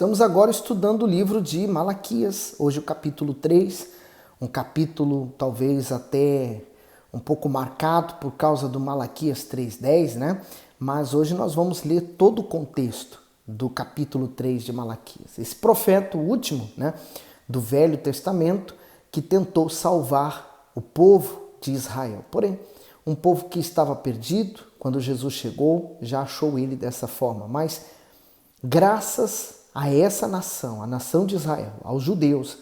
Estamos agora estudando o livro de Malaquias, hoje o capítulo 3, um capítulo talvez até um pouco marcado por causa do Malaquias 3:10, né? Mas hoje nós vamos ler todo o contexto do capítulo 3 de Malaquias. Esse profeta, o último, né, do Velho Testamento, que tentou salvar o povo de Israel. Porém, um povo que estava perdido, quando Jesus chegou, já achou ele dessa forma. Mas graças a essa nação, a nação de Israel, aos judeus,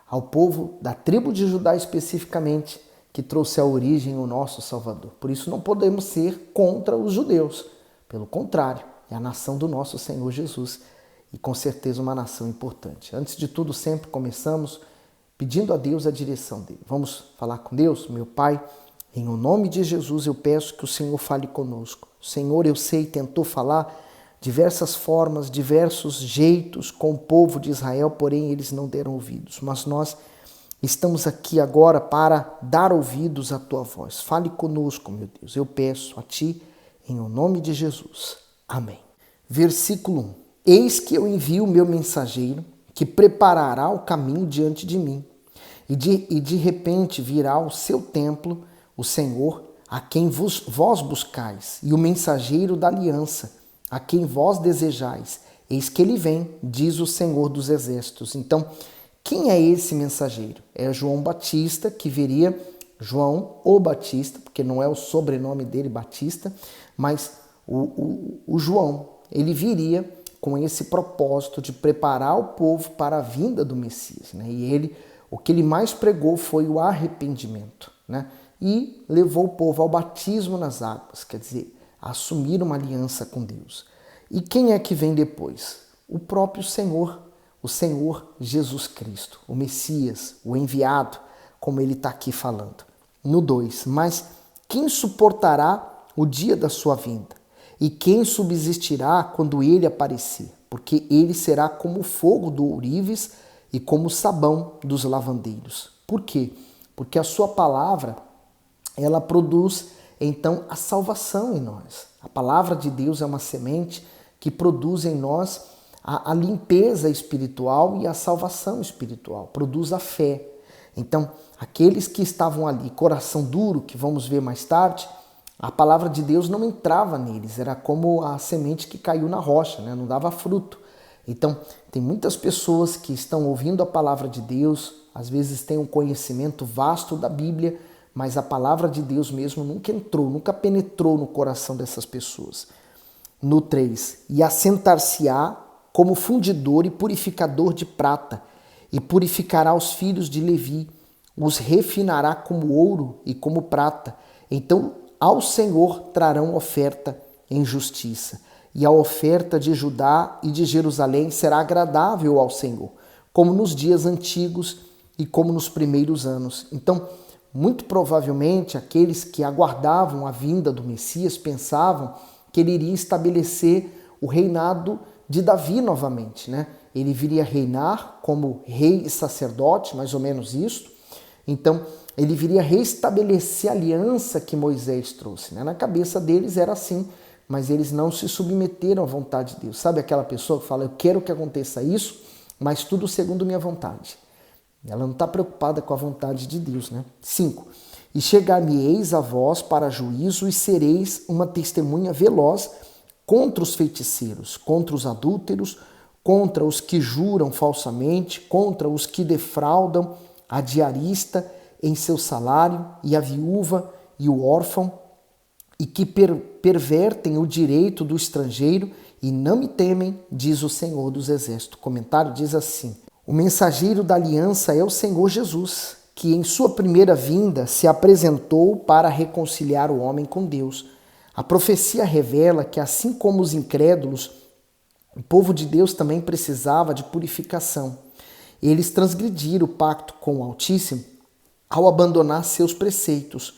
ao povo da tribo de Judá especificamente, que trouxe à origem o nosso Salvador. Por isso não podemos ser contra os judeus. Pelo contrário, é a nação do nosso Senhor Jesus e com certeza uma nação importante. Antes de tudo, sempre começamos pedindo a Deus a direção dele. Vamos falar com Deus? Meu Pai, em o nome de Jesus eu peço que o Senhor fale conosco. O Senhor, eu sei, tentou falar diversas formas, diversos jeitos com o povo de Israel, porém eles não deram ouvidos. Mas nós estamos aqui agora para dar ouvidos à tua voz. Fale conosco, meu Deus. Eu peço a ti, em o nome de Jesus. Amém. Versículo 1. Eis que eu envio o meu mensageiro, que preparará o caminho diante de mim. E de repente virá ao seu templo o Senhor, a quem vós buscais, e o mensageiro da aliança, a quem vós desejais. Eis que ele vem, diz o Senhor dos Exércitos. Então, quem é esse mensageiro? É João Batista, que viria, João o Batista, porque não é o sobrenome dele, Batista, mas o João, ele viria com esse propósito de preparar o povo para a vinda do Messias, né? E o que ele mais pregou foi o arrependimento, né? E levou o povo ao batismo nas águas, quer dizer, a assumir uma aliança com Deus. E quem é que vem depois? O próprio Senhor, o Senhor Jesus Cristo, o Messias, o enviado, como ele está aqui falando. No 2, mas quem suportará o dia da sua vinda? E quem subsistirá quando ele aparecer? Porque ele será como o fogo do ourives e como o sabão dos lavandeiros. Por quê? Porque a sua palavra, ela produz então a salvação em nós. A palavra de Deus é uma semente que produz em nós a limpeza espiritual e a salvação espiritual, produz a fé. Então, aqueles que estavam ali, coração duro, que vamos ver mais tarde, a palavra de Deus não entrava neles, era como a semente que caiu na rocha, né? Não dava fruto. Então, tem muitas pessoas que estão ouvindo a palavra de Deus, às vezes têm um conhecimento vasto da Bíblia, mas a palavra de Deus mesmo nunca entrou, nunca penetrou no coração dessas pessoas. No 3, e assentar-se-á como fundidor e purificador de prata, e purificará os filhos de Levi, os refinará como ouro e como prata. Então ao Senhor trarão oferta em justiça, e a oferta de Judá e de Jerusalém será agradável ao Senhor, como nos dias antigos e como nos primeiros anos. Então, muito provavelmente, aqueles que aguardavam a vinda do Messias pensavam que ele iria estabelecer o reinado de Davi novamente, né? Ele viria reinar como rei e sacerdote, mais ou menos isso. Então, ele viria restabelecer a aliança que Moisés trouxe, né? Na cabeça deles era assim, mas eles não se submeteram à vontade de Deus. Sabe aquela pessoa que fala, eu quero que aconteça isso, mas tudo segundo minha vontade. Ela não está preocupada com a vontade de Deus, né? 5. E chegar-me-eis a vós para juízo e sereis uma testemunha veloz contra os feiticeiros, contra os adúlteros, contra os que juram falsamente, contra os que defraudam a diarista em seu salário e a viúva e o órfão, e que pervertem o direito do estrangeiro e não me temem, diz o Senhor dos Exércitos. O comentário diz assim: o mensageiro da aliança é o Senhor Jesus, que em sua primeira vinda se apresentou para reconciliar o homem com Deus. A profecia revela que, assim como os incrédulos, o povo de Deus também precisava de purificação. Eles transgrediram o pacto com o Altíssimo ao abandonar seus preceitos.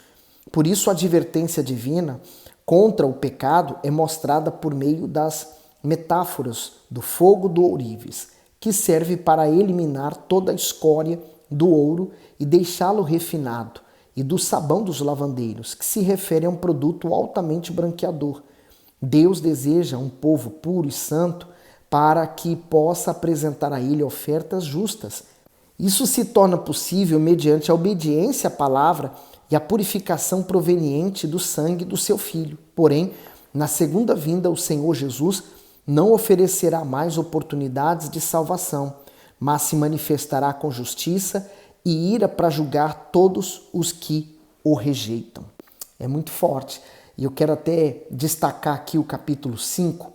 Por isso, a advertência divina contra o pecado é mostrada por meio das metáforas do fogo do ourives, que serve para eliminar toda a escória do ouro e deixá-lo refinado, e do sabão dos lavandeiros, que se refere a um produto altamente branqueador. Deus deseja um povo puro e santo para que possa apresentar a ele ofertas justas. Isso se torna possível mediante a obediência à palavra e a purificação proveniente do sangue do seu Filho. Porém, na segunda vinda, o Senhor Jesus não oferecerá mais oportunidades de salvação, mas se manifestará com justiça e ira para julgar todos os que o rejeitam. É muito forte. E eu quero até destacar aqui o capítulo 5,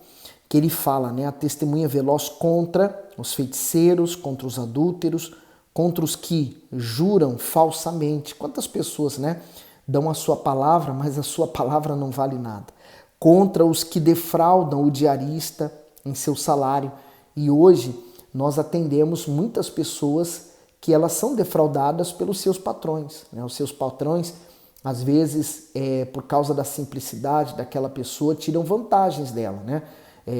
que ele fala, a testemunha veloz contra os feiticeiros, contra os adúlteros, contra os que juram falsamente. Quantas pessoas, dão a sua palavra, mas a sua palavra não vale nada. Contra os que defraudam o diarista em seu salário. E hoje nós atendemos muitas pessoas que elas são defraudadas pelos seus patrões. Os seus patrões, às vezes, por causa da simplicidade daquela pessoa, tiram vantagens dela,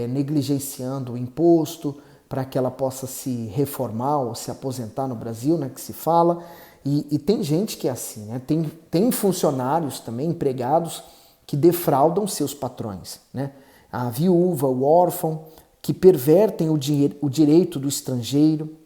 negligenciando o imposto para que ela possa se reformar ou se aposentar no Brasil, que se fala. E tem gente que é assim, tem funcionários também, empregados, que defraudam seus patrões. A viúva, o órfão, que pervertem o direito do estrangeiro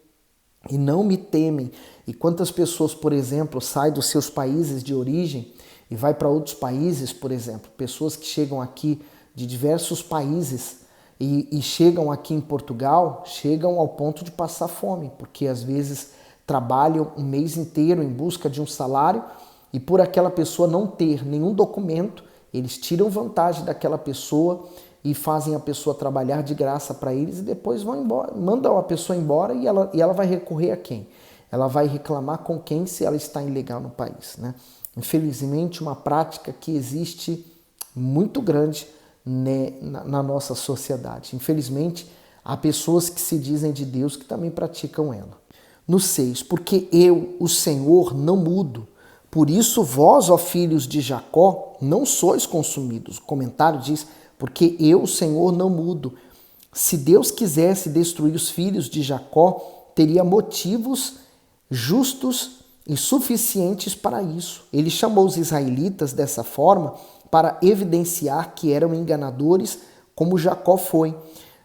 e não me temem. E quantas pessoas, por exemplo, saem dos seus países de origem e vai para outros países, por exemplo, pessoas que chegam aqui de diversos países e chegam aqui em Portugal, chegam ao ponto de passar fome, porque às vezes trabalham um mês inteiro em busca de um salário e por aquela pessoa não ter nenhum documento, eles tiram vantagem daquela pessoa e fazem a pessoa trabalhar de graça para eles e depois vão embora, mandam a pessoa embora e ela vai recorrer a quem? Ela vai reclamar com quem se ela está ilegal no país, Infelizmente, uma prática que existe muito grande na nossa sociedade. Infelizmente, há pessoas que se dizem de Deus que também praticam ela. No 6, porque eu, o Senhor, não mudo. Por isso vós, ó filhos de Jacó, não sois consumidos. O comentário diz, porque eu, o Senhor, não mudo. Se Deus quisesse destruir os filhos de Jacó, teria motivos justos e suficientes para isso. Ele chamou os israelitas dessa forma para evidenciar que eram enganadores, como Jacó foi.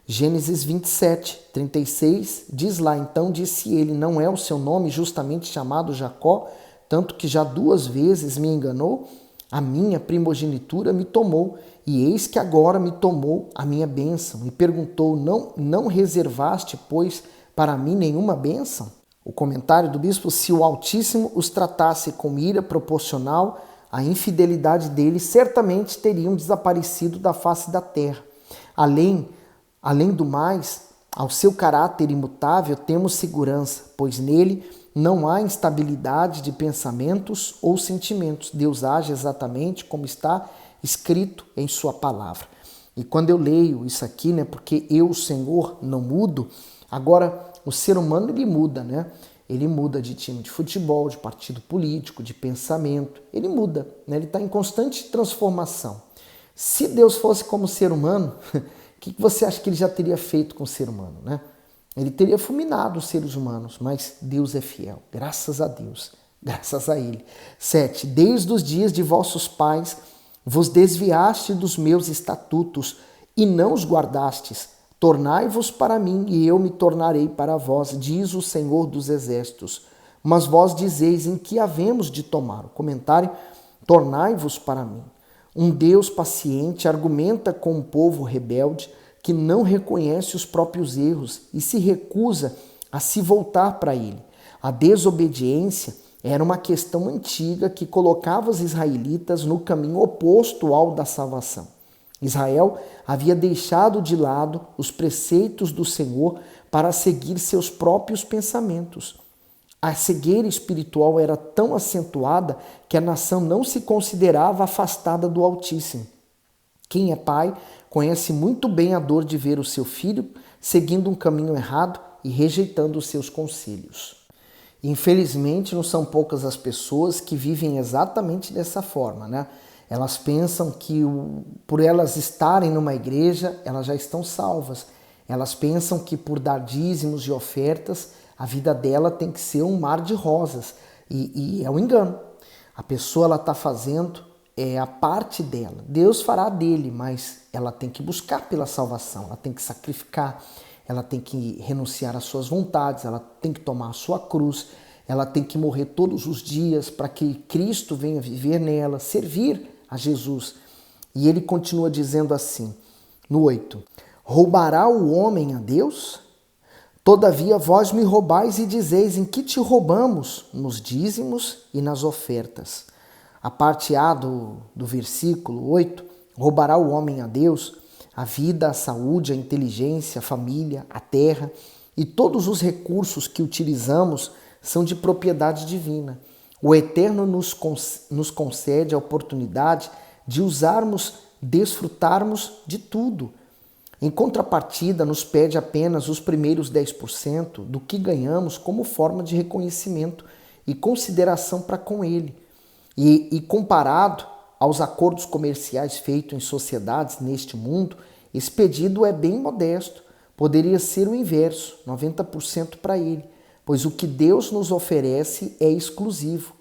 Gênesis 27, 36, diz lá, então disse ele, não é o seu nome justamente chamado Jacó, tanto que já 2 vezes me enganou? A minha primogenitura me tomou, e eis que agora me tomou a minha bênção. E perguntou, não reservaste, pois, para mim nenhuma bênção? O comentário do bispo, se o Altíssimo os tratasse com ira proporcional à infidelidade deles, certamente teriam desaparecido da face da terra. Além do mais, ao seu caráter imutável temos segurança, pois nele não há instabilidade de pensamentos ou sentimentos. Deus age exatamente como está escrito em sua palavra. E quando eu leio isso aqui, porque eu, o Senhor, não mudo, agora o ser humano ele muda, Ele muda de time de futebol, de partido político, de pensamento, ele muda, Ele está em constante transformação. Se Deus fosse como ser humano, o que você acha que ele já teria feito com o ser humano, Ele teria fulminado os seres humanos, mas Deus é fiel, graças a Deus, graças a Ele. 7. Desde os dias de vossos pais vos desviaste dos meus estatutos e não os guardastes. Tornai-vos para mim e eu me tornarei para vós, diz o Senhor dos Exércitos. Mas vós dizeis em que havemos de tomar. O comentário, tornai-vos para mim. Um Deus paciente argumenta com um povo rebelde que não reconhece os próprios erros e se recusa a se voltar para ele. A desobediência era uma questão antiga que colocava os israelitas no caminho oposto ao da salvação. Israel havia deixado de lado os preceitos do Senhor para seguir seus próprios pensamentos. A cegueira espiritual era tão acentuada que a nação não se considerava afastada do Altíssimo. Quem é pai conhece muito bem a dor de ver o seu filho seguindo um caminho errado e rejeitando os seus conselhos. Infelizmente, não são poucas as pessoas que vivem exatamente dessa forma, Elas pensam que por elas estarem numa igreja, elas já estão salvas. Elas pensam que por dar dízimos e ofertas, a vida dela tem que ser um mar de rosas. E é um engano. A pessoa está fazendo a parte dela. Deus fará dele, mas ela tem que buscar pela salvação, ela tem que sacrificar, ela tem que renunciar às suas vontades, ela tem que tomar a sua cruz, ela tem que morrer todos os dias para que Cristo venha viver nela, servir a Jesus. E ele continua dizendo assim, no 8, roubará o homem a Deus? Todavia vós me roubais e dizeis, em que te roubamos? Nos dízimos e nas ofertas. A parte A do versículo 8, roubará o homem a Deus? A vida, a saúde, a inteligência, a família, a terra e todos os recursos que utilizamos são de propriedade divina. O Eterno nos concede a oportunidade de usarmos, desfrutarmos de tudo. Em contrapartida, nos pede apenas os primeiros 10% do que ganhamos como forma de reconhecimento e consideração para com Ele. E comparado aos acordos comerciais feitos em sociedades neste mundo, esse pedido é bem modesto. Poderia ser o inverso, 90% para Ele, pois o que Deus nos oferece é exclusivo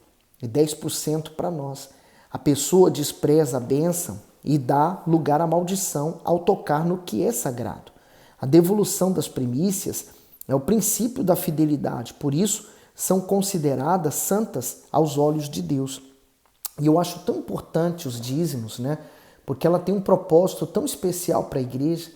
e 10% para nós. A pessoa despreza a bênção e dá lugar à maldição ao tocar no que é sagrado. A devolução das primícias é o princípio da fidelidade, por isso são consideradas santas aos olhos de Deus. E eu acho tão importante os dízimos, né? Porque ela tem um propósito tão especial para a igreja,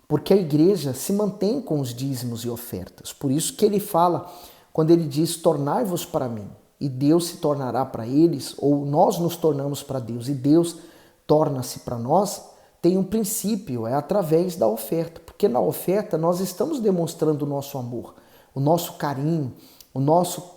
porque a igreja se mantém com os dízimos e ofertas. Por isso que ele fala, quando ele diz, tornai-vos para mim, e Deus se tornará para eles, ou nós nos tornamos para Deus, e Deus torna-se para nós, tem um princípio, é através da oferta. Porque na oferta nós estamos demonstrando o nosso amor, o nosso carinho, o nosso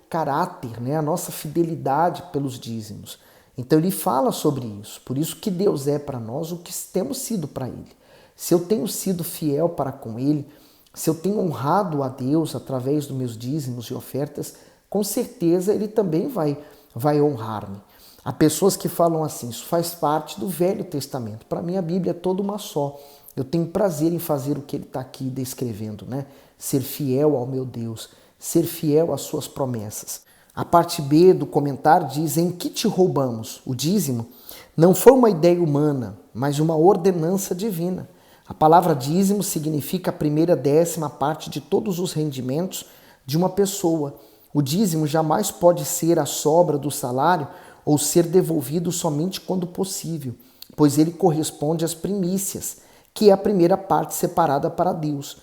caráter, né? A nossa fidelidade pelos dízimos. Então ele fala sobre isso. Por isso que Deus é para nós o que temos sido para Ele. Se eu tenho sido fiel para com Ele, se eu tenho honrado a Deus através dos meus dízimos e ofertas, com certeza Ele também vai honrar-me. Há pessoas que falam assim, isso faz parte do Velho Testamento. Para mim a Bíblia é toda uma só. Eu tenho prazer em fazer o que ele está aqui descrevendo, né? Ser fiel ao meu Deus, ser fiel às suas promessas. A parte B do comentário diz, em que te roubamos? O dízimo não foi uma ideia humana, mas uma ordenança divina. A palavra dízimo significa a primeira 10ª parte de todos os rendimentos de uma pessoa. O dízimo jamais pode ser a sobra do salário ou ser devolvido somente quando possível, pois ele corresponde às primícias, que é a primeira parte separada para Deus.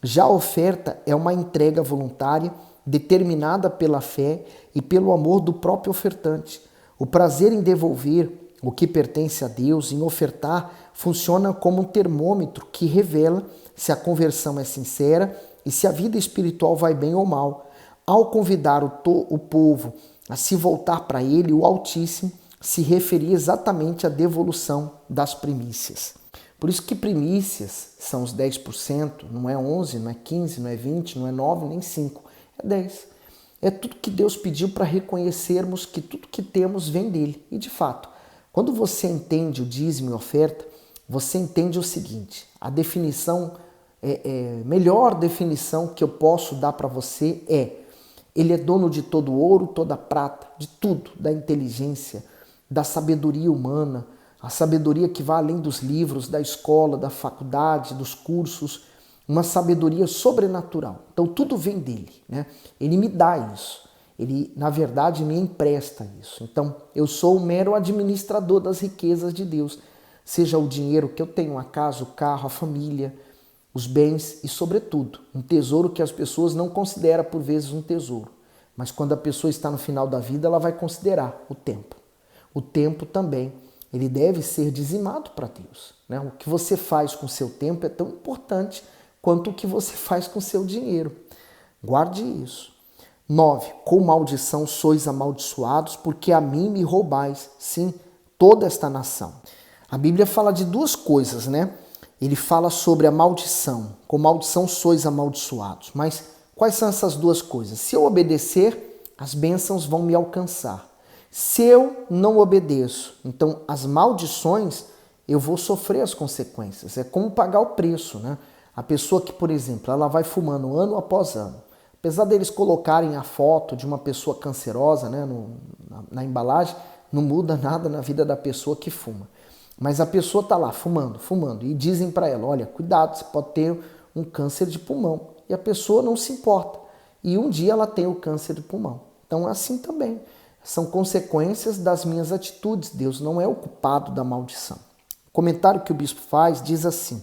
Já a oferta é uma entrega voluntária determinada pela fé e pelo amor do próprio ofertante. O prazer em devolver o que pertence a Deus, em ofertar, funciona como um termômetro que revela se a conversão é sincera e se a vida espiritual vai bem ou mal. Ao convidar o povo a se voltar para Ele, o Altíssimo se referia exatamente à devolução das primícias. Por isso que primícias são os 10%, não é 11, não é 15, não é 20, não é 9, nem 5, é 10. É tudo que Deus pediu para reconhecermos que tudo que temos vem dele. E de fato, quando você entende o dízimo e oferta, você entende o seguinte, a definição, melhor definição que eu posso dar para você é, ele é dono de todo ouro, toda prata, de tudo, da inteligência, da sabedoria humana, a sabedoria que vai além dos livros, da escola, da faculdade, dos cursos, uma sabedoria sobrenatural. Então tudo vem dele, né? Ele me dá isso, ele na verdade me empresta isso. Então eu sou o mero administrador das riquezas de Deus, seja o dinheiro que eu tenho, a casa, o carro, a família, os bens e sobretudo um tesouro que as pessoas não consideram por vezes um tesouro. Mas quando a pessoa está no final da vida, ela vai considerar o tempo. O tempo também, ele deve ser dizimado para Deus, né? O que você faz com o seu tempo é tão importante quanto o que você faz com o seu dinheiro. Guarde isso. 9. Com maldição sois amaldiçoados, porque a mim me roubais, sim, toda esta nação. A Bíblia fala de duas coisas, né? Ele fala sobre a maldição. Com maldição sois amaldiçoados. Mas quais são essas duas coisas? Se eu obedecer, as bênçãos vão me alcançar. Se eu não obedeço, então as maldições, eu vou sofrer as consequências. É como pagar o preço, né? A pessoa que, por exemplo, ela vai fumando ano após ano. Apesar deles colocarem a foto de uma pessoa cancerosa, né, na embalagem, não muda nada na vida da pessoa que fuma. Mas a pessoa está lá fumando, fumando, e dizem para ela, olha, cuidado, você pode ter um câncer de pulmão. E a pessoa não se importa. E um dia ela tem o câncer de pulmão. Então assim também. São consequências das minhas atitudes. Deus não é o culpado da maldição. O comentário que o bispo faz diz assim: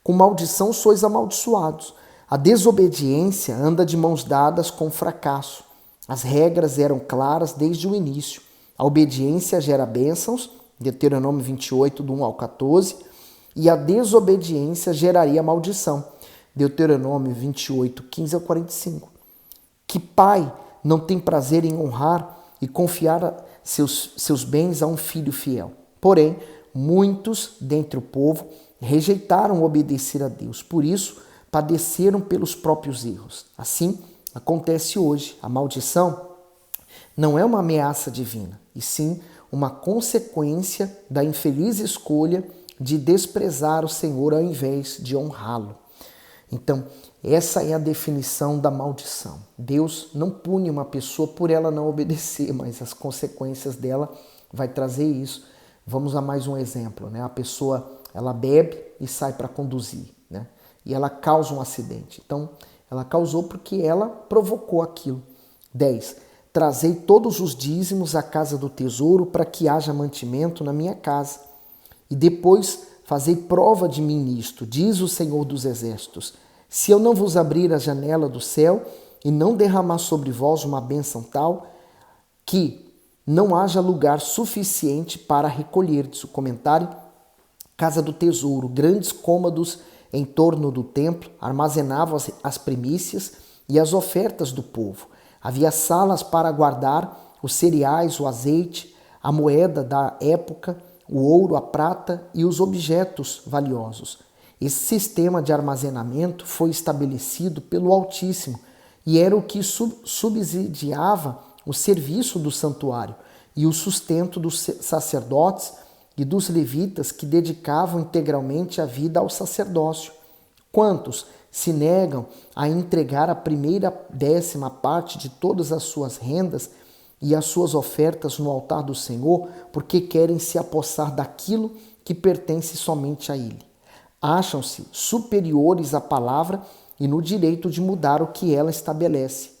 com maldição sois amaldiçoados. A desobediência anda de mãos dadas com o fracasso. As regras eram claras desde o início. A obediência gera bênçãos, Deuteronômio 28, do 1 ao 14, e a desobediência geraria maldição, Deuteronômio 28, 15 ao 45. Que pai não tem prazer em honrar e confiar seus bens a um filho fiel? Porém, muitos dentre o povo rejeitaram obedecer a Deus, por isso padeceram pelos próprios erros. Assim, acontece hoje. A maldição não é uma ameaça divina, e sim uma consequência da infeliz escolha de desprezar o Senhor ao invés de honrá-lo. Então, essa é a definição da maldição. Deus não pune uma pessoa por ela não obedecer, mas as consequências dela vai trazer isso. Vamos a mais um exemplo, né? A pessoa, ela bebe e sai para conduzir, né? E ela causa um acidente. Então, ela causou porque ela provocou aquilo. 10. Trazei todos os dízimos à casa do tesouro para que haja mantimento na minha casa. E depois fazei prova de mim nisto, diz o Senhor dos Exércitos. Se eu não vos abrir a janela do céu e não derramar sobre vós uma bênção tal, que não haja lugar suficiente para recolher. Diz o comentário. Casa do tesouro, grandes cômodos em torno do templo, armazenavam as primícias e as ofertas do povo. Havia salas para guardar os cereais, o azeite, a moeda da época, o ouro, a prata e os objetos valiosos. Esse sistema de armazenamento foi estabelecido pelo Altíssimo e era o que subsidiava o serviço do santuário e o sustento dos sacerdotes e dos levitas que dedicavam integralmente a vida ao sacerdócio. Quantos se negam a entregar a primeira 10ª parte de todas as suas rendas e as suas ofertas no altar do Senhor, porque querem se apossar daquilo que pertence somente a Ele? Acham-se superiores à palavra e no direito de mudar o que ela estabelece.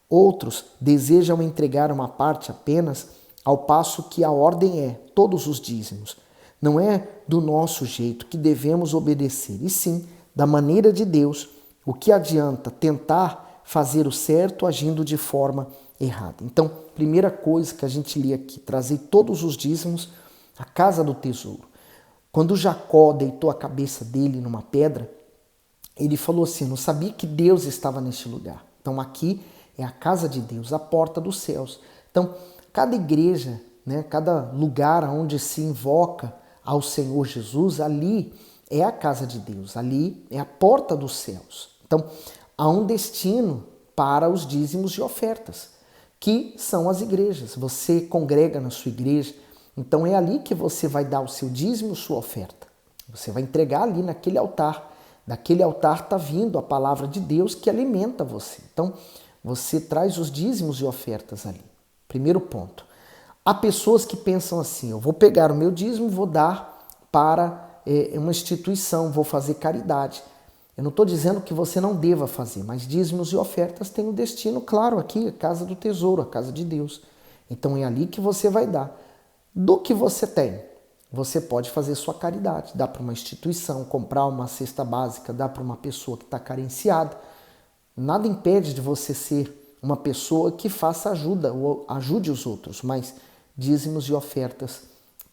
Outros desejam entregar uma parte apenas, ao passo que a ordem é todos os dízimos. Não é do nosso jeito que devemos obedecer, e sim da maneira de Deus. O que adianta tentar fazer o certo agindo de forma errada? Então, primeira coisa que a gente lê aqui, trazer todos os dízimos à casa do tesouro. Quando Jacó deitou a cabeça dele numa pedra, ele falou assim, não sabia que Deus estava neste lugar. Então aqui é a casa de Deus, a porta dos céus. Então, cada igreja, né, cada lugar onde se invoca ao Senhor Jesus, ali é a casa de Deus, ali é a porta dos céus. Então, há um destino para os dízimos e ofertas, que são as igrejas. Você congrega na sua igreja, então é ali que você vai dar o seu dízimo, sua oferta. Você vai entregar ali naquele altar. Daquele altar está vindo a palavra de Deus que alimenta você. Então, você traz os dízimos e ofertas ali. Primeiro ponto. Há pessoas que pensam assim, eu vou pegar o meu dízimo, vou dar para uma instituição, vou fazer caridade. Eu não estou dizendo que você não deva fazer, mas dízimos e ofertas têm um destino claro aqui, a casa do tesouro, a casa de Deus. Então é ali que você vai dar. Do que você tem, você pode fazer sua caridade, dá para uma instituição, comprar uma cesta básica, dá para uma pessoa que está carenciada. Nada impede de você ser uma pessoa que faça ajuda ou ajude os outros, mas dízimos e ofertas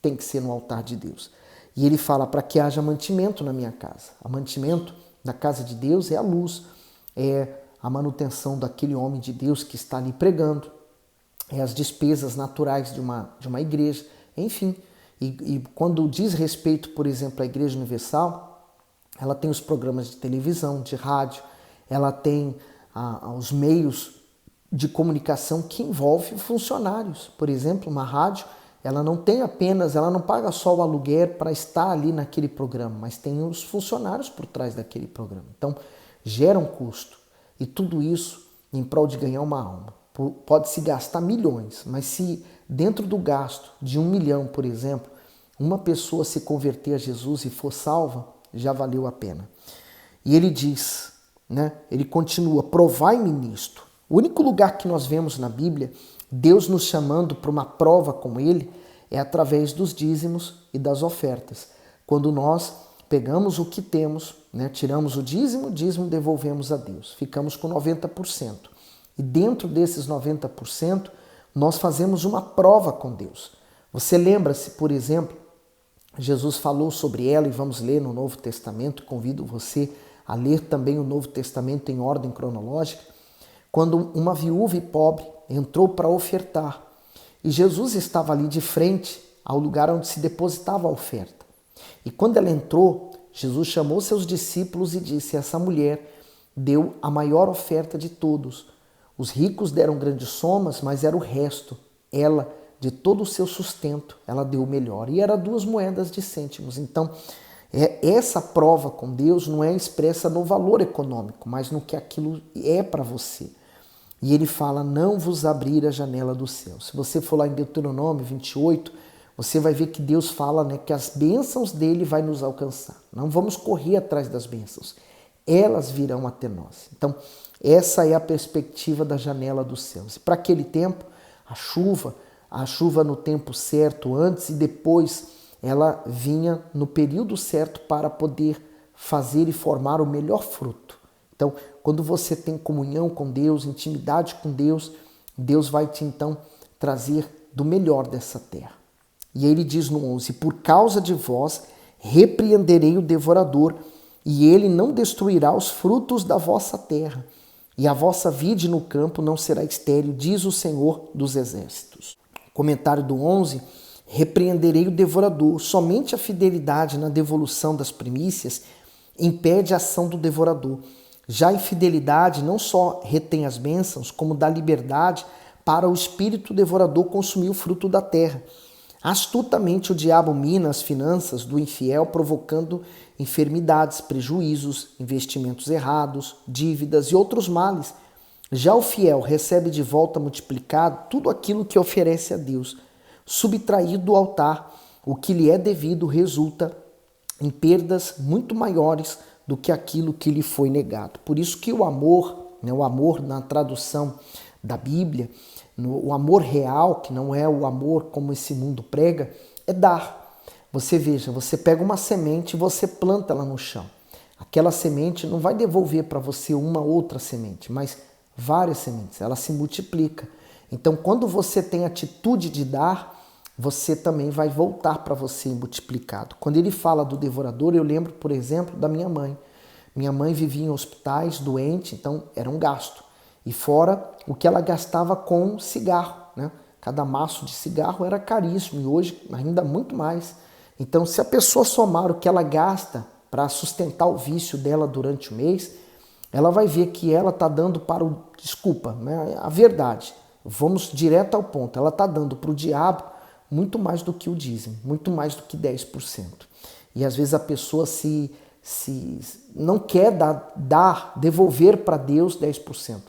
tem que ser no altar de Deus. E ele fala para que haja mantimento na minha casa. O mantimento da casa de Deus é a luz, é a manutenção daquele homem de Deus que está ali pregando, é as despesas naturais de uma igreja, enfim. E quando diz respeito, por exemplo, à Igreja Universal, ela tem os programas de televisão, de rádio, ela tem os meios de comunicação que envolvem funcionários. Por exemplo, uma rádio, ela não paga só o aluguel para estar ali naquele programa, mas tem os funcionários por trás daquele programa. Então, gera um custo. E tudo isso em prol de ganhar uma alma. Pode-se gastar milhões, mas se dentro do gasto de 1 milhão, por exemplo, uma pessoa se converter a Jesus e for salva, já valeu a pena. E ele diz, né? Ele continua, provai-me nisto. O único lugar que nós vemos na Bíblia, Deus nos chamando para uma prova com ele, é através dos dízimos e das ofertas. Quando nós pegamos o que temos, né? Tiramos o dízimo devolvemos a Deus. Ficamos com 90%. E dentro desses 90%, nós fazemos uma prova com Deus. Você lembra-se, por exemplo, Jesus falou sobre ela e vamos ler no Novo Testamento, convido você a ler também o Novo Testamento em ordem cronológica, quando uma viúva e pobre entrou para ofertar e Jesus estava ali de frente ao lugar onde se depositava a oferta. E quando ela entrou, Jesus chamou seus discípulos e disse, essa mulher deu a maior oferta de todos. Os ricos deram grandes somas, mas era o resto. Ela, de todo o seu sustento, ela deu o melhor. E era 2 moedas de cêntimos. Então, essa prova com Deus não é expressa no valor econômico, mas no que aquilo é para você. E ele fala, não vos abrir a janela do céu. Se você for lá em Deuteronômio 28, você vai ver que Deus fala, né, que as bênçãos dele vai nos alcançar. Não vamos correr atrás das bênçãos. Elas virão até nós. Então, essa é a perspectiva da janela dos céus. E para aquele tempo, a chuva no tempo certo, antes e depois, ela vinha no período certo para poder fazer e formar o melhor fruto. Então, quando você tem comunhão com Deus, intimidade com Deus, Deus vai te então trazer do melhor dessa terra. E aí ele diz no 11, por causa de vós repreenderei o devorador, e ele não destruirá os frutos da vossa terra, e a vossa vide no campo não será estéril, diz o Senhor dos Exércitos. Comentário do 11, repreenderei o devorador. Somente a fidelidade na devolução das primícias impede a ação do devorador. Já a infidelidade não só retém as bênçãos, como dá liberdade para o espírito devorador consumir o fruto da terra. Astutamente o diabo mina as finanças do infiel, provocando enfermidades, prejuízos, investimentos errados, dívidas e outros males. Já o fiel recebe de volta multiplicado tudo aquilo que oferece a Deus. Subtraído do altar, o que lhe é devido resulta em perdas muito maiores do que aquilo que lhe foi negado. Por isso que o amor, né, o amor na tradução da Bíblia, o amor real, que não é o amor como esse mundo prega, é dar. Você veja, você pega uma semente e você planta ela no chão. Aquela semente não vai devolver para você uma outra semente, mas várias sementes, ela se multiplica. Então, quando você tem atitude de dar, você também vai voltar para você multiplicado. Quando ele fala do devorador, eu lembro, por exemplo, da minha mãe. Minha mãe vivia em hospitais, doente, então era um gasto. E fora o que ela gastava com cigarro, né? Cada maço de cigarro era caríssimo e hoje ainda muito mais. Então, se a pessoa somar o que ela gasta para sustentar o vício dela durante o mês, ela vai ver que ela está dando para o... Desculpa, né? A verdade. Vamos direto ao ponto. Ela está dando para o diabo muito mais do que o dízimo, muito mais do que 10%. E às vezes a pessoa se não quer devolver para Deus 10%.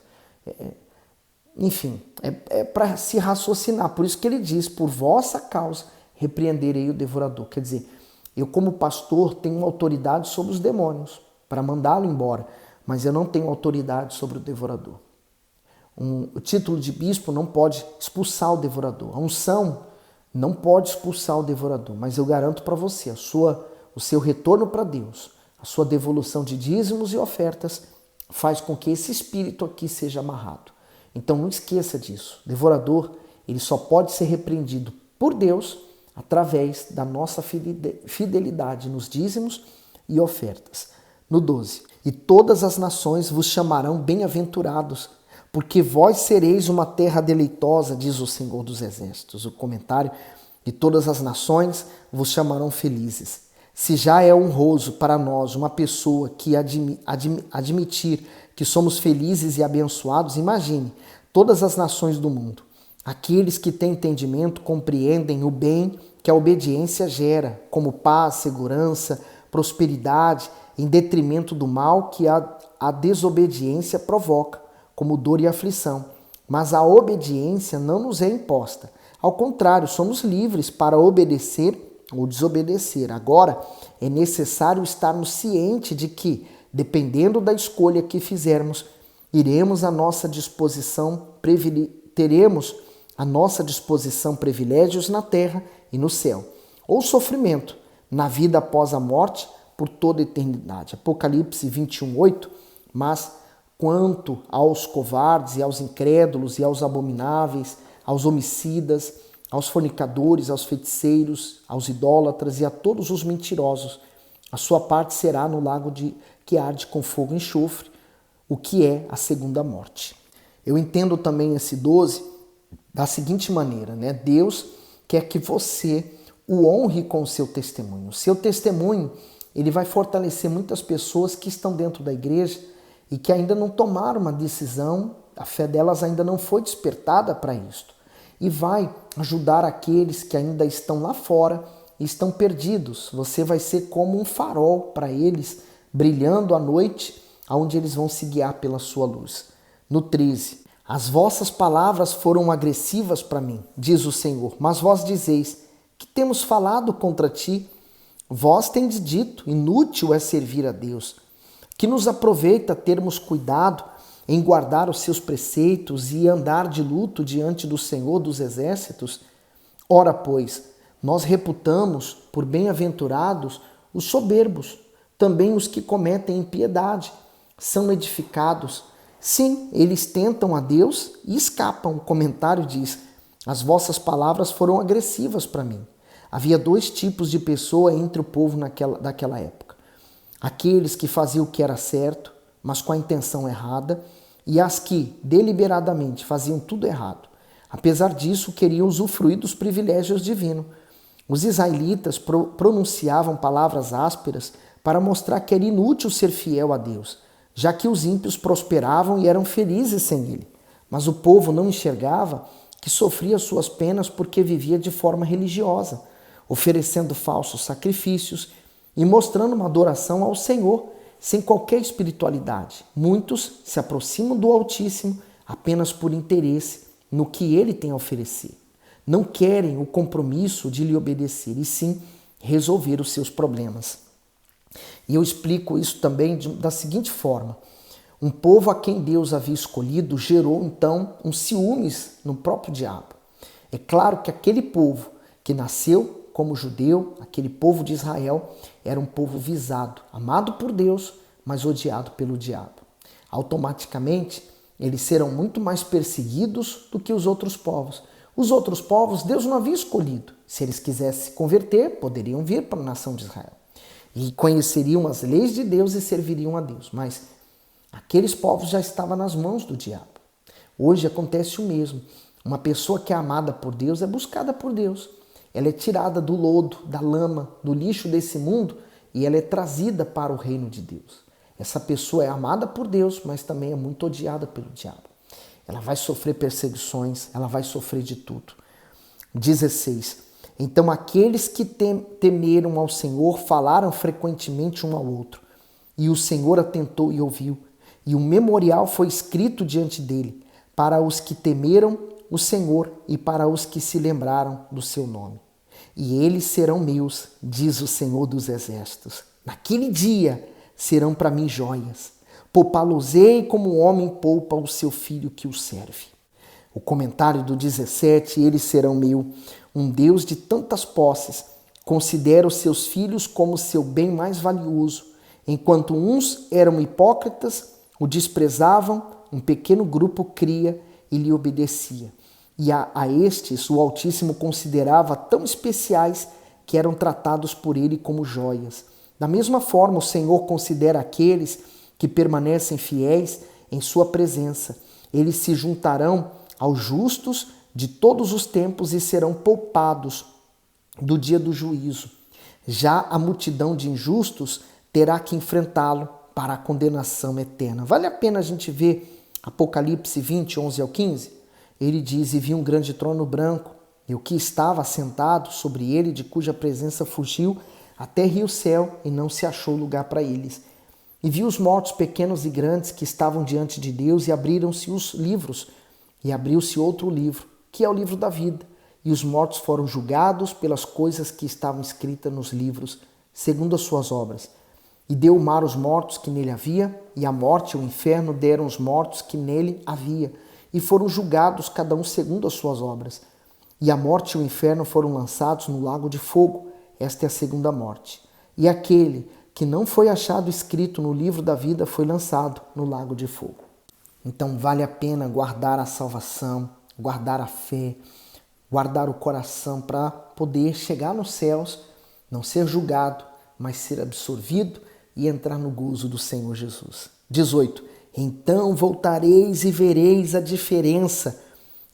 Enfim, é para se raciocinar. Por isso que ele diz, por vossa causa repreenderei o devorador. Quer dizer, eu como pastor tenho autoridade sobre os demônios para mandá-lo embora, mas eu não tenho autoridade sobre o devorador. O título de bispo não pode expulsar o devorador. A unção não pode expulsar o devorador, mas eu garanto para você, o seu retorno para Deus, a sua devolução de dízimos e ofertas faz com que esse espírito aqui seja amarrado. Então não esqueça disso. O devorador, ele só pode ser repreendido por Deus através da nossa fidelidade nos dízimos e ofertas. No 12. E todas as nações vos chamarão bem-aventurados, porque vós sereis uma terra deleitosa, diz o Senhor dos Exércitos. O comentário, e todas as nações vos chamarão felizes. Se já é honroso para nós uma pessoa que admitir que somos felizes e abençoados, imagine todas as nações do mundo. Aqueles que têm entendimento compreendem o bem que a obediência gera, como paz, segurança, prosperidade, em detrimento do mal que a desobediência provoca, como dor e aflição. Mas a obediência não nos é imposta. Ao contrário, somos livres para obedecer ou desobedecer. Agora, é necessário estarmos cientes de que, dependendo da escolha que fizermos, teremos à nossa disposição privilégios na terra e no céu, ou sofrimento na vida após a morte por toda a eternidade. Apocalipse 21:8, mas quanto aos covardes e aos incrédulos e aos abomináveis, aos homicidas, aos fornicadores, aos feiticeiros, aos idólatras e a todos os mentirosos, a sua parte será no lago que arde com fogo e enxofre, o que é a segunda morte. Eu entendo também esse 12 da seguinte maneira, né? Deus quer que você o honre com o seu testemunho. O seu testemunho, ele vai fortalecer muitas pessoas que estão dentro da igreja e que ainda não tomaram uma decisão, a fé delas ainda não foi despertada para isto. E vai ajudar aqueles que ainda estão lá fora e estão perdidos. Você vai ser como um farol para eles, brilhando à noite, aonde eles vão se guiar pela sua luz. No 13, as vossas palavras foram agressivas para mim, diz o Senhor, mas vós dizeis, que temos falado contra ti? Vós tendes dito, inútil é servir a Deus. Que nos aproveita termos cuidado em guardar os seus preceitos e andar de luto diante do Senhor dos Exércitos? Ora, pois, nós reputamos por bem-aventurados os soberbos, também os que cometem impiedade, são edificados. Sim, eles tentam a Deus e escapam. O comentário diz, as vossas palavras foram agressivas para mim. Havia dois tipos de pessoa entre o povo daquela época. Aqueles que faziam o que era certo, mas com a intenção errada, e as que, deliberadamente, faziam tudo errado. Apesar disso, queriam usufruir dos privilégios divinos. Os israelitas pronunciavam palavras ásperas para mostrar que era inútil ser fiel a Deus, já que os ímpios prosperavam e eram felizes sem ele. Mas o povo não enxergava que sofria suas penas porque vivia de forma religiosa, oferecendo falsos sacrifícios e mostrando uma adoração ao Senhor sem qualquer espiritualidade. Muitos se aproximam do Altíssimo apenas por interesse no que ele tem a oferecer. Não querem o compromisso de lhe obedecer, e sim resolver os seus problemas. E eu explico isso também da seguinte forma. Um povo a quem Deus havia escolhido gerou então um ciúmes no próprio diabo. É claro que aquele povo que nasceu como judeu, aquele povo de Israel, era um povo visado, amado por Deus, mas odiado pelo diabo. Automaticamente, eles serão muito mais perseguidos do que os outros povos. Os outros povos Deus não havia escolhido. Se eles quisessem se converter, poderiam vir para a nação de Israel. E conheceriam as leis de Deus e serviriam a Deus. Mas aqueles povos já estavam nas mãos do diabo. Hoje acontece o mesmo. Uma pessoa que é amada por Deus é buscada por Deus. Ela é tirada do lodo, da lama, do lixo desse mundo e ela é trazida para o reino de Deus. Essa pessoa é amada por Deus, mas também é muito odiada pelo diabo. Ela vai sofrer perseguições, ela vai sofrer de tudo. 16. Então aqueles que temeram ao Senhor falaram frequentemente um ao outro. E o Senhor atentou e ouviu. E um memorial foi escrito diante dele, para os que temeram o Senhor e para os que se lembraram do seu nome. E eles serão meus, diz o Senhor dos Exércitos. Naquele dia serão para mim joias. Poupá-los-ei como um homem poupa o seu filho que o serve. O comentário do 17, eles serão meu, um Deus de tantas posses, considera os seus filhos como seu bem mais valioso. Enquanto uns eram hipócritas, o desprezavam, um pequeno grupo cria e lhe obedecia. E a estes o Altíssimo considerava tão especiais que eram tratados por ele como joias. Da mesma forma, o Senhor considera aqueles que permanecem fiéis em sua presença. Eles se juntarão aos justos de todos os tempos e serão poupados do dia do juízo. Já a multidão de injustos terá que enfrentá-lo para a condenação eterna. Vale a pena a gente ver Apocalipse 20, 11 ao 15? Ele diz, e vi um grande trono branco, e o que estava assentado sobre ele, de cuja presença fugiu a terra e o céu, e não se achou lugar para eles. E vi os mortos pequenos e grandes que estavam diante de Deus, e abriram-se os livros, e abriu-se outro livro, que é o livro da vida. e os mortos foram julgados pelas coisas que estavam escritas nos livros, segundo as suas obras. E deu o mar os mortos que nele havia, e a morte e o inferno deram os mortos que nele havia, e foram julgados cada um segundo as suas obras. E a morte e o inferno foram lançados no lago de fogo. Esta é a segunda morte. E aquele que não foi achado escrito no livro da vida foi lançado no lago de fogo. Então vale a pena guardar a salvação, guardar a fé, guardar o coração para poder chegar nos céus, não ser julgado, mas ser absorvido e entrar no gozo do Senhor Jesus. 18. Então voltareis e vereis a diferença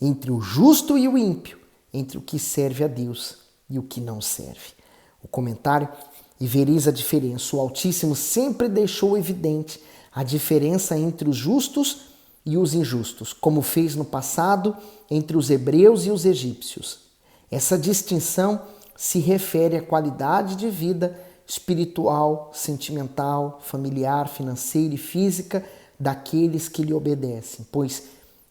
entre o justo e o ímpio, entre o que serve a Deus e o que não serve. O comentário: e vereis a diferença. O Altíssimo sempre deixou evidente a diferença entre os justos e os injustos, como fez no passado entre os hebreus e os egípcios. Essa distinção se refere à qualidade de vida espiritual, sentimental, familiar, financeira e física daqueles que lhe obedecem, pois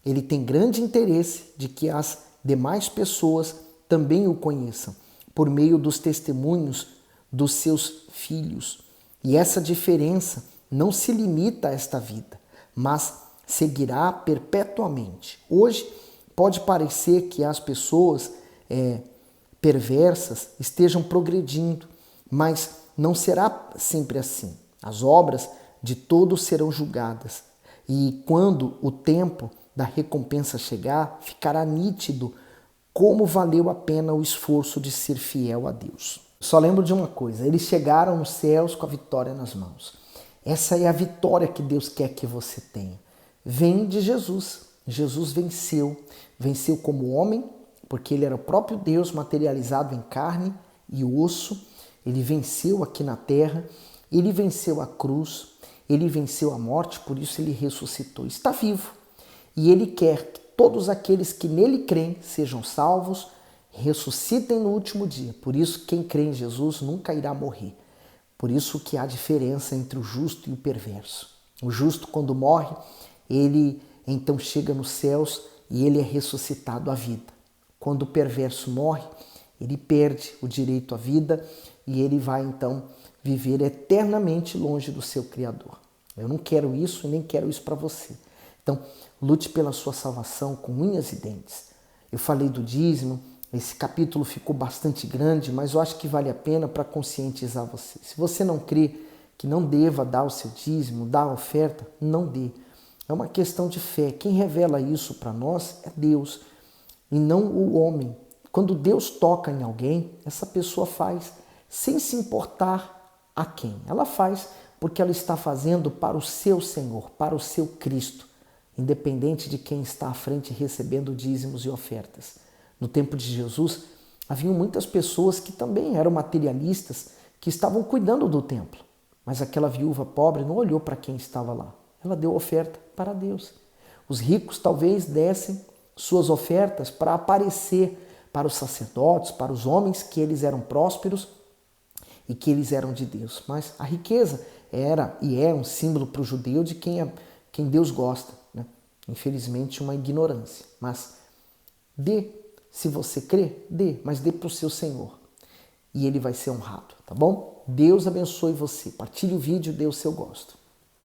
ele tem grande interesse de que as demais pessoas também o conheçam, por meio dos testemunhos dos seus filhos. E essa diferença não se limita a esta vida, mas seguirá perpetuamente. Hoje pode parecer que as pessoas perversas estejam progredindo, mas não será sempre assim. As obras de todos serão julgadas, e quando o tempo da recompensa chegar, ficará nítido como valeu a pena o esforço de ser fiel a Deus. Só lembro de uma coisa: eles chegaram nos céus com a vitória nas mãos. Essa é a vitória que Deus quer que você tenha. Vem de Jesus. Jesus venceu. Venceu como homem, porque ele era o próprio Deus materializado em carne e osso. Ele venceu aqui na terra. Ele venceu a cruz. Ele venceu a morte, por isso ele ressuscitou. Está vivo. E ele quer que todos aqueles que nele creem sejam salvos, ressuscitem no último dia. Por isso, quem crê em Jesus nunca irá morrer. Por isso que há diferença entre o justo e o perverso. O justo, quando morre, ele então chega nos céus e ele é ressuscitado à vida. Quando o perverso morre, ele perde o direito à vida e ele vai então viver eternamente longe do seu Criador. Eu não quero isso e nem quero isso para você. Então, lute pela sua salvação com unhas e dentes. Eu falei do dízimo, esse capítulo ficou bastante grande, mas eu acho que vale a pena para conscientizar você. Se você não crê que não deva dar o seu dízimo, dar a oferta, não dê. É uma questão de fé. Quem revela isso para nós é Deus e não o homem. Quando Deus toca em alguém, essa pessoa faz sem se importar a quem. Ela faz porque ela está fazendo para o seu Senhor, para o seu Cristo, independente de quem está à frente recebendo dízimos e ofertas. No tempo de Jesus, haviam muitas pessoas que também eram materialistas, que estavam cuidando do templo. Mas aquela viúva pobre não olhou para quem estava lá. Ela deu oferta para Deus. Os ricos talvez dessem suas ofertas para aparecer para os sacerdotes, para os homens, que eles eram prósperos e que eles eram de Deus. Mas a riqueza era e é um símbolo para o judeu de quem Deus gosta, né? Infelizmente, uma ignorância. Mas dê, se você crê, dê, mas dê para o seu Senhor. E ele vai ser honrado, tá bom? Deus abençoe você. Partilhe o vídeo, dê o seu gosto.